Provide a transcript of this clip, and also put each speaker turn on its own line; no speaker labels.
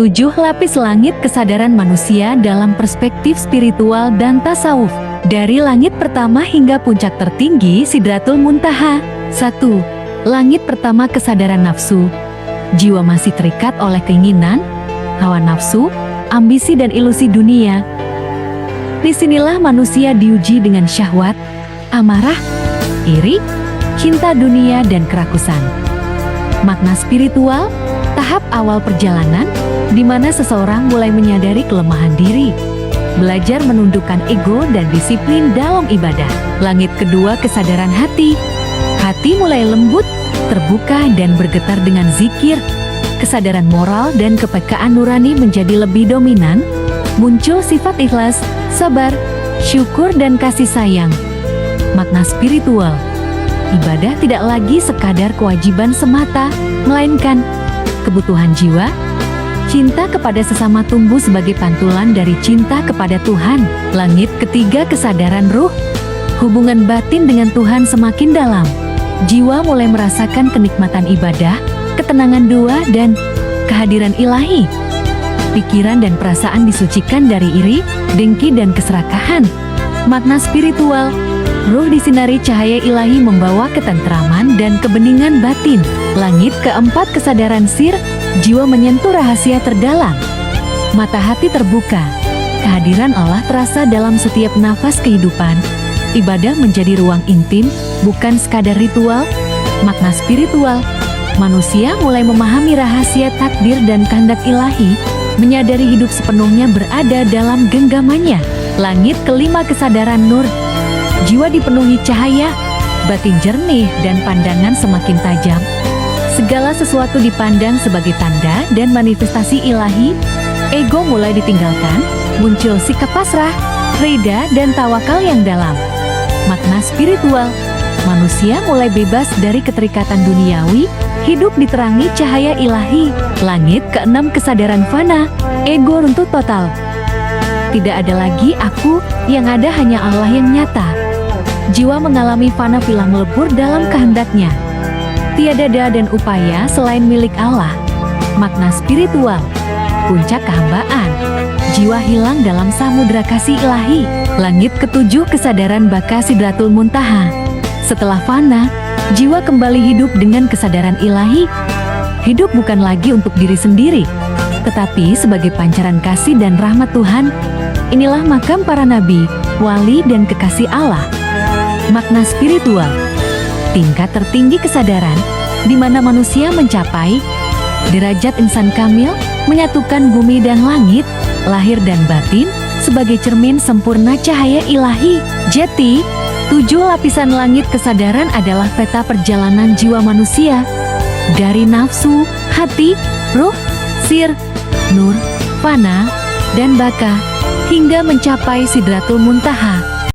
7 lapis langit kesadaran manusia dalam perspektif spiritual dan tasawuf. Dari langit pertama hingga puncak tertinggi Sidratul Muntaha. 1. Langit pertama kesadaran nafsu. Jiwa masih terikat oleh keinginan, hawa nafsu, ambisi dan ilusi dunia. Disinilah manusia diuji dengan syahwat, amarah, iri, cinta dunia dan kerakusan. Makna spiritual, tahap awal perjalanan, di mana seseorang mulai menyadari kelemahan diri, belajar menundukkan ego dan disiplin dalam ibadah. Langit kedua kesadaran hati. Hati mulai lembut, terbuka dan bergetar dengan zikir. Kesadaran moral dan kepekaan nurani menjadi lebih dominan. Muncul sifat ikhlas, sabar, syukur dan kasih sayang. Makna spiritual. Ibadah tidak lagi sekadar kewajiban semata, melainkan kebutuhan jiwa. Cinta kepada sesama tumbuh sebagai pantulan dari cinta kepada Tuhan. Langit ketiga kesadaran ruh. Hubungan batin dengan Tuhan semakin dalam. Jiwa mulai merasakan kenikmatan ibadah, ketenangan doa dan kehadiran ilahi. Pikiran dan perasaan disucikan dari iri, dengki dan keserakahan. Makna spiritual. Ruh disinari cahaya ilahi membawa ketentraman dan kebeningan batin. Langit keempat kesadaran sir. Jiwa menyentuh rahasia terdalam. Mata hati terbuka. Kehadiran Allah terasa dalam setiap nafas kehidupan. Ibadah menjadi ruang intim, bukan sekadar ritual. Makna spiritual. Manusia mulai memahami rahasia takdir dan kehendak ilahi, menyadari hidup sepenuhnya berada dalam genggamannya. Langit kelima kesadaran nur. Jiwa dipenuhi cahaya, batin jernih dan pandangan semakin tajam. Segala sesuatu dipandang sebagai tanda dan manifestasi ilahi. Ego mulai ditinggalkan, muncul sikap pasrah, reda dan tawakal yang dalam. Makna spiritual. Manusia mulai bebas dari keterikatan duniawi, hidup diterangi cahaya ilahi. Langit keenam kesadaran fana. Ego runtuh total. Tidak ada lagi aku, yang ada hanya Allah yang nyata. Jiwa mengalami fana filah melebur dalam kehendaknya. Tiada daya dan upaya selain milik Allah. Makna spiritual. Puncak kehambaan. Jiwa hilang dalam samudra kasih ilahi. Langit ketujuh kesadaran baka Sidratul Muntaha. Setelah fana, jiwa kembali hidup dengan kesadaran ilahi. Hidup bukan lagi untuk diri sendiri, tetapi sebagai pancaran kasih dan rahmat Tuhan. Inilah makam para nabi, wali dan kekasih Allah. Makna spiritual. Tingkat tertinggi kesadaran, di mana manusia mencapai derajat insan kamil, menyatukan bumi dan langit, lahir dan batin, sebagai cermin sempurna cahaya ilahi. Jati, 7 lapisan langit kesadaran adalah peta perjalanan jiwa manusia. Dari nafsu, hati, ruh, sir, nur, fana, dan baka, hingga mencapai Sidratul Muntaha.